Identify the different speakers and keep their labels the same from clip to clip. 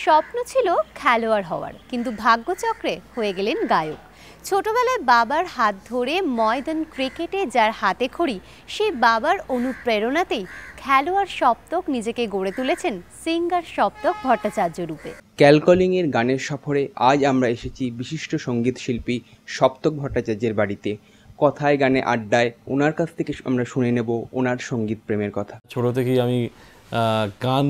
Speaker 1: স্বপ্ন ছিল খেলোয়াড় হওয়ার, কিন্তু ভাগ্যচক্রে হয়ে গেলেন গায়ক। ছোটবেলায় বাবার হাত ধরে ময়দান ক্রিকেটে যার হাতে খড়ি, সেই বাবার অনুপ্রেরণাতেই খেলোয়াড় সপ্তক নিজেকে গড়ে তুলেছেন সিঙ্গার সপ্তক ভট্টাচার্য রূপে।
Speaker 2: ক্যালকলিংয়ের গানের সফরে আজ আমরা এসেছি বিশিষ্ট সঙ্গীত শিল্পী সপ্তক ভট্টাচার্যের বাড়িতে। কথায় গানে আড্ডায় ওনার কাছ থেকে আমরা শুনে নেব ওনার সঙ্গীত প্রেমের কথা।
Speaker 3: ছোট থেকেই আমি গান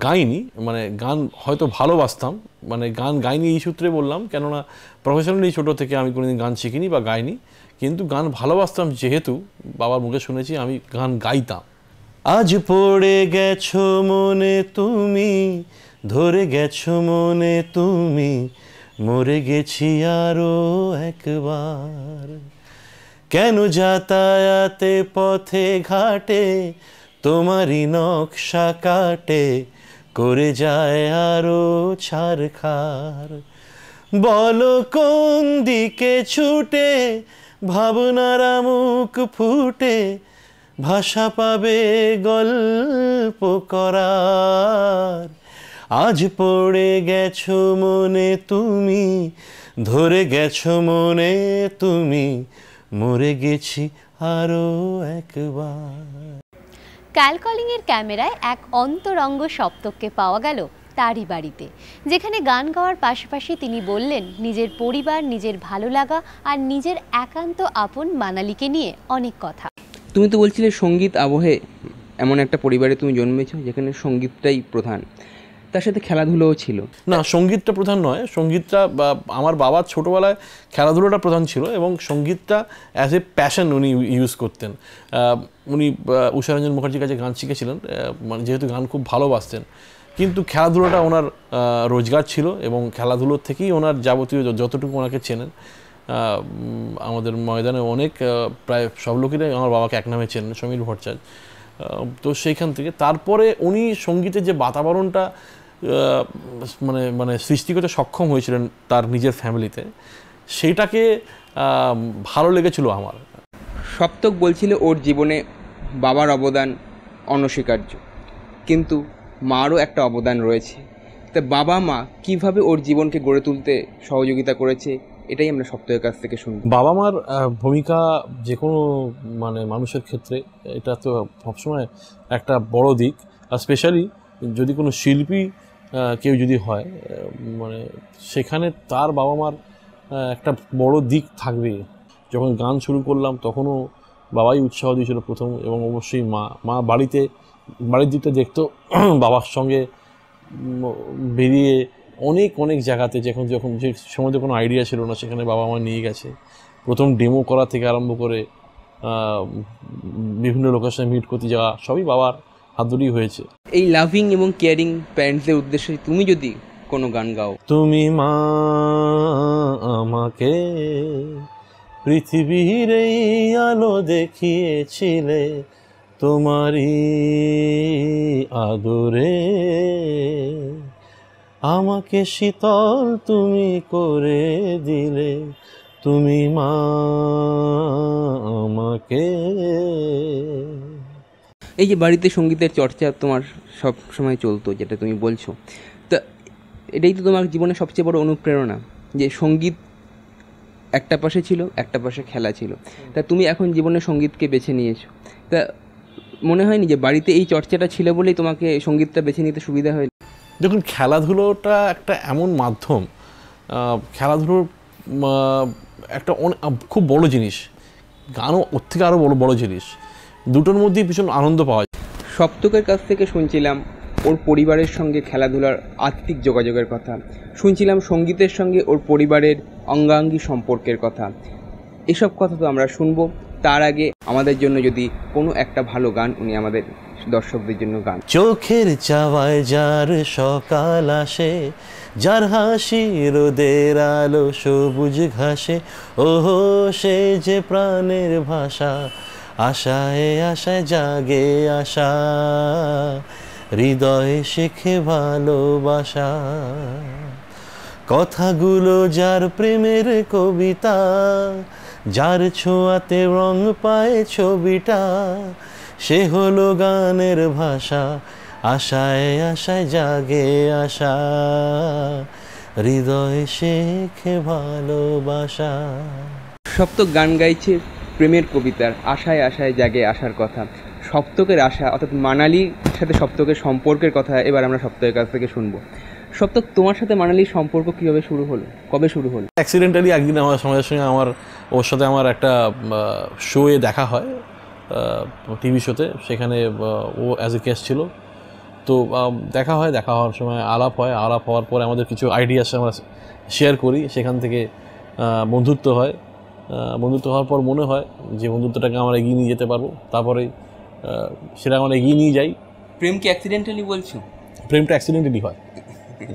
Speaker 3: গাইনি, মানে গান হয়তো ভালোবাসতাম, মানে গান গাইনি এই সূত্রে বললাম, কেননা প্রফেশনালি ছোটো থেকে আমি কোনোদিন গান শিখিনি বা গাইনি, কিন্তু গান ভালোবাসতাম যেহেতু বাবার মুখে শুনেছি আমি গান গাইতাম। আজ পড়ে গেছো মনে তুমি, ধরে গেছো মনে তুমি, মরে গেছি আরো একবার, কেন যাতায়াতে পথে ঘাটে তোমারই নকশা কাটে করে যায় আরো ছারখার, বলো কোন দিকে ছুটে ভাবনারা মুখ ফুটে ভাষা পাবে গল্প করার। আজ পড়ে গেছো মনে তুমি, ধরে গেছো মনে তুমি, মরে গেছি আরো একবার।
Speaker 1: ক্যালকলিংয়ের ক্যামেরায় এক অন্তরঙ্গ সপ্তককে পাওয়া গেল তারই বাড়িতে, যেখানে গান গাওয়ার পাশাপাশি তিনি বললেন নিজের পরিবার, নিজের ভালো লাগা আর নিজের একান্ত আপন মানালিকে নিয়ে অনেক কথা।
Speaker 2: তুমি তো বলছিলে সঙ্গীত আবহে এমন একটা পরিবারে তুমি জন্মেছো যেখানে সঙ্গীতটাই প্রধান, তার সাথে খেলাধুলোও ছিল।
Speaker 3: না, সঙ্গীতটা প্রধান নয়, সঙ্গীতটা আমার বাবার ছোটোবেলায় খেলাধুলোটা প্রধান ছিল এবং সঙ্গীতটা অ্যাজ এ প্যাশন উনি ইউজ করতেন। উনি উষারঞ্জন মুখার্জির কাছে গান শিখেছিলেন, মানে যেহেতু গান খুব ভালোবাসতেন, কিন্তু খেলাধুলোটা ওনার রোজগার ছিল এবং খেলাধুলোর থেকেই ওনার যাবতীয় যতটুকু ওনাকে চেনেন। আমাদের ময়দানে অনেক প্রায় সব লোকেরাই আমার বাবাকে এক নামে চেনেন, সমীর ভট্টাচার্য। তো সেইখান থেকে তারপরে উনি সঙ্গীতের যে বাতাবরণটা মানে মানে সৃষ্টি করতে সক্ষম হয়েছিলেন তার নিজের ফ্যামিলিতে, সেইটাকে ভালো লেগেছিল আমার।
Speaker 2: সপ্তক বলছিল ওর জীবনে বাবার অবদান অনস্বীকার্য, কিন্তু মারও একটা অবদান রয়েছে। তা বাবা মা কিভাবে ওর জীবনকে গড়ে তুলতে সহযোগিতা করেছে, এটাই আমরা সপ্তকের কাছ থেকে শুনব।
Speaker 3: বাবা মার ভূমিকা যে কোনো মানে মানুষের ক্ষেত্রে এটা তো সবসময় একটা বড় দিক, আর স্পেশালি যদি কোনো শিল্পী কেউ যদি হয়, মানে সেখানে তার বাবা মার একটা বড় দিক থাকবে। যখন গান শুরু করলাম তখনও বাবাই উৎসাহ দিয়েছিল প্রথম, এবং অবশ্যই মা বাড়ির দিকটা দেখতো। বাবার সঙ্গে বেরিয়ে অনেক জায়গাতে যখন যে সময় কোনো আইডিয়া ছিল না সেখানে বাবা মা নিয়ে গেছে। প্রথম ডেমো করা থেকে আরম্ভ করে বিভিন্ন লোকের সঙ্গে মিট করতে যাওয়া সবই বাবার হাত ধরেই হয়েছে।
Speaker 2: এই লাভিং এবং কেয়ারিং প্যারেন্টসদের উদ্দেশ্যে তুমি যদি কোনো গান গাও।
Speaker 3: তুমি মা আমাকে পৃথিবীর এই আলো দেখিয়েছিলে, তোমারই আদরে আমাকে শীতল তুমি করে দিলে, তুমি মা আমাকে।
Speaker 2: এই যে বাড়িতে সঙ্গীতের চর্চা তোমার সব সময় চলতো, যেটা তুমি বলছো, তা এটাই তো তোমার জীবনের সবচেয়ে বড় অনুপ্রেরণা, যে সঙ্গীত একটা পাশে ছিল, একটা পাশে খেলা ছিল। তা তুমি এখন জীবনে সঙ্গীতকে বেছে নিয়েছো, তা মনে হয়নি যে বাড়িতে এই চর্চাটা ছিল বলেই তোমাকে সঙ্গীতটা বেছে নিতে সুবিধা হয়?
Speaker 3: দেখুন, খেলাধুলোটা একটা এমন মাধ্যম, খেলাধুলোর একটা খুব বড় জিনিস, গানও ওর থেকে আরও বড় জিনিস, দুটোর মধ্যেই ভীষণ আনন্দ পাওয়া যায়।
Speaker 2: সপ্তকের কাছ থেকে শুনছিলাম ওর পরিবারের সঙ্গে খেলাধুলার আত্মিক যোগাযোগের কথা, শুনছিলাম সঙ্গীতের সঙ্গে ওর পরিবারের অঙ্গাঙ্গী সম্পর্কের কথা। এসব কথা তো আমরা শুনবো, তার আগে আমাদের জন্য যদি কোনো একটা ভালো গান উনি আমাদের দর্শকদের জন্য গান।
Speaker 3: চোখের চাওয়ায় যার সকাল আসে, যার হাসি রোদের আলো সবুজ ঘাসে, ওহো সে যে প্রাণের ভাষা, আশায় আশায় জাগে আশা, হৃদয়ে শেখে ভালোবাসা, কথাগুলো যার প্রেমের কবিতা, যার ছোঁয়াতে রং পায় ছবিটা, সে হলো গানের ভাষা, আশায় আশায় জাগে আশা, হৃদয় শেখে ভালোবাসা।
Speaker 2: সপ্তক গান গাইছে প্রেমের কবিতার, আশায় আশায় জাগে আশার কথা। সপ্তকের আশা অর্থাৎ মানালির সাথে সপ্তকের সম্পর্কের কথা এবার আমরা সপ্তকের কাছ থেকে শুনবো। সপ্তক, তোমার সাথে মানালির সম্পর্ক কীভাবে শুরু হলো, কবে শুরু হলো?
Speaker 3: অ্যাক্সিডেন্টালি একদিন আমার সমাজের সঙ্গে ওর সাথে আমার একটা শোয়ে দেখা হয়, টিভি শোতে। সেখানে ও অ্যাজ এ গেস্ট ছিল। তো দেখা হওয়ার সময় আলাপ হওয়ার পরে আমাদের কিছু আইডিয়াস আমরা শেয়ার করি। সেখান থেকে বন্ধুত্ব হয়। বন্ধুত্ব হওয়ার পর মনে হয় যে বন্ধুত্বটাকে আমরা এগিয়ে নিয়ে যেতে পারবো। তারপরে সেটা আমরা এগিয়ে নিয়ে যাই।
Speaker 2: প্রেম কি অ্যাক্সিডেন্টালি বলছো?
Speaker 3: প্রেমটা অ্যাক্সিডেন্টালি হয়,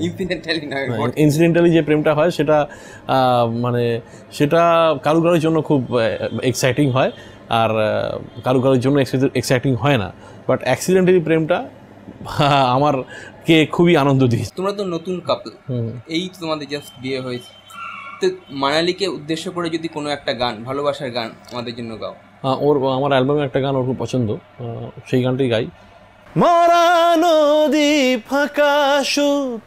Speaker 2: ইনসিডেন্টালি
Speaker 3: ইনসিডেন্টালি যে প্রেমটা হয় সেটা মানে সেটা কারোর জন্য খুব এক্সাইটিং হয়, আর কারোর জন্য এক্সাইটিং হয় না। বাট অ্যাক্সিডেন্টালি প্রেমটা আমারকে খুবই আনন্দ দিয়েছে।
Speaker 2: তোমরা তো নতুন কাপল, এই তোমাদের জাস্ট বিয়ে হয়েছে, তো মানালিকে উদ্দেশ্য করে যদি কোনো একটা গান, ভালোবাসার গান আমাদের জন্য গাও।
Speaker 3: আমার অ্যালবামে একটা গান ওর খুব পছন্দ, সেই গানটাই গাই। মরা নদী ফাঁকা সুখ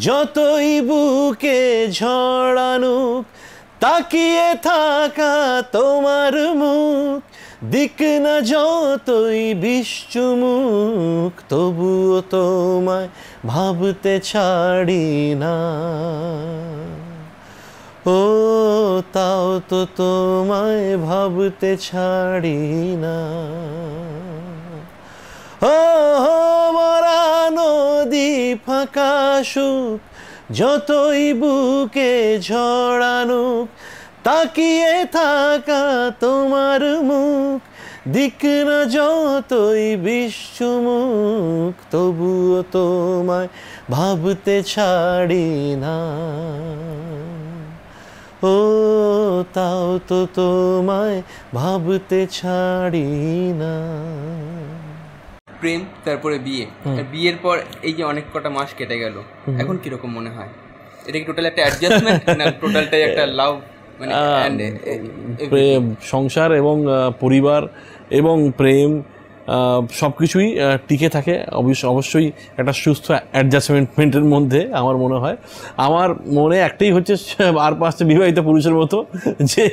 Speaker 3: যতই বুকে ঝড়ানুক, তাকিয়ে থাকা তোমার মুখ, দিক না যতই বিশ্বমুখ, তবুও তোমায় ভাবতে ছাড়ি না। ও তাও তো তোমায় ভাবতে ছাড়ি না। ও মরা নদী ফাঁকা সুখ যতই বুকে ঝড়ানুক, তাকিয়ে থাকা তোমার মুখ, দিক না যতই বিশ্বমুখ, তবুও তোমায় ভাবতে ছাড়ি না। ও তাও তো তোমায় ভাবতে ছাড়ি না।
Speaker 2: প্রেম, তারপরে বিয়ে, বিয়ের পর এই যে অনেক কটা মাস কেটে গেল, এখন কিরকম মনে হয়? এটা কি টোটাল একটা অ্যাডজাস্টমেন্ট না টোটালটাই একটা লাভ? মানে
Speaker 3: প্রেম, সংসার এবং পরিবার এবং প্রেম সব কিছুই টিকে থাকে অবশ্যই একটা সুস্থ অ্যাডজাস্টমেন্টের মধ্যে। আমার মনে হয়, আমার মনে একটাই হচ্ছে আর 5টা বিবাহিত পুরুষের মতো, যে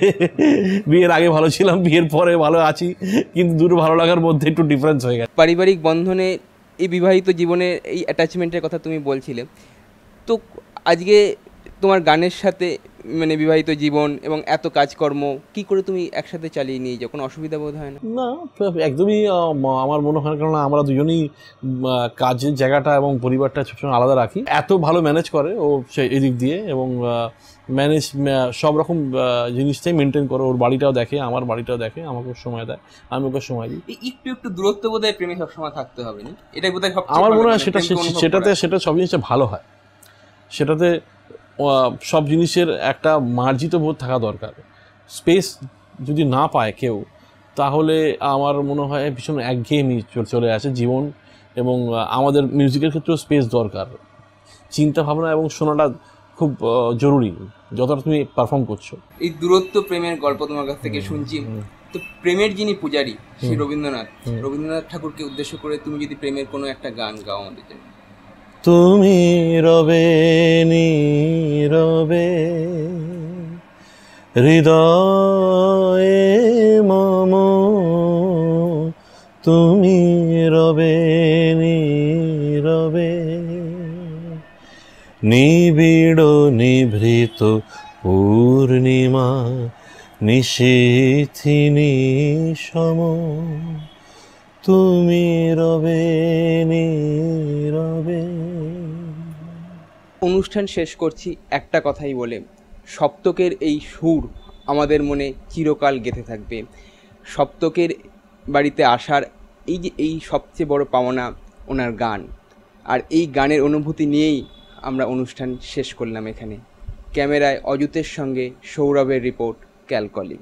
Speaker 3: বিয়ের আগে ভালো ছিলাম, বিয়ের পরে ভালো আছি, কিন্তু দুটো ভালো লাগার মধ্যে একটু ডিফারেন্স হয়ে গেছে।
Speaker 2: পারিবারিক বন্ধনে এই বিবাহিত জীবনে এই অ্যাটাচমেন্টের কথা তুমি বলছিলে, তো আজকে তোমার গানের সাথে মানে বিবাহিত জীবন এবং এত কাজকর্ম কি করে তুমি একসাথে চালিয়ে নিয়ে যাও? কোনো অসুবিধা বোধ হয় না?
Speaker 3: না, একদমই আমার মনে হয়, কারণ আমরা দুজনেই কাজের জায়গাটা এবং পরিবারটা সবসময় আলাদা রাখি। এত ভালো ম্যানেজ করে ও সেই এদিক দিয়ে, এবং ম্যানেজ সব রকম জিনিসটাই মেনটেন করে। ওর বাড়িটাও দেখে, আমার বাড়িটাও দেখে, আমাকে সময় দেয়, আমি ওকে সময় দিই।
Speaker 2: একটু দূরত্ব বোধহয় প্রেমে সবসময় থাকতে হবে না? এটাই বোধহয়
Speaker 3: আমার মনে হয় সেটা সব জিনিসটা ভালো হয়। সেটাতে সব জিনিসের একটা মার্জিত বোধ থাকা দরকার। স্পেস যদি না পায় কেউ, তাহলে আমার মনে হয় ভীষণ একঘেয়েমি চলে আসে জীবন। এবং আমাদের মিউজিকের ক্ষেত্রেও স্পেস দরকার। চিন্তা ভাবনা এবং শোনাটা খুব জরুরি যতটা তুমি পারফর্ম করছো।
Speaker 2: এই দূরত্ব প্রেমের গল্প তোমার কাছ থেকে শুনছি, তো প্রেমের যিনি পূজারী সেই রবীন্দ্রনাথ ঠাকুরকে উদ্দেশ্য করে তুমি যদি প্রেমের কোনো একটা গান গাও আমাদের জন্য।
Speaker 3: তুমি রবে নীরবে হৃদয়ে মম, তুমি রবে নীরবে নিবিড় নিভৃত পূর্ণিমা নিশীথিনী সম, তুমি রবে নীরবে।
Speaker 2: অনুষ্ঠান শেষ করছি একটা কথাই বলে, সপ্তকের এই সুর আমাদের মনে চিরকাল গেঁথে থাকবে। সপ্তকের বাড়িতে আসার এই সবচেয়ে বড় পাওনা ওনার গান, আর এই গানের অনুভূতি নিয়েই আমরা অনুষ্ঠান শেষ করলাম এখানে। ক্যামেরায় অজিতের সঙ্গে সৌরভের রিপোর্ট, ক্যালকলিং।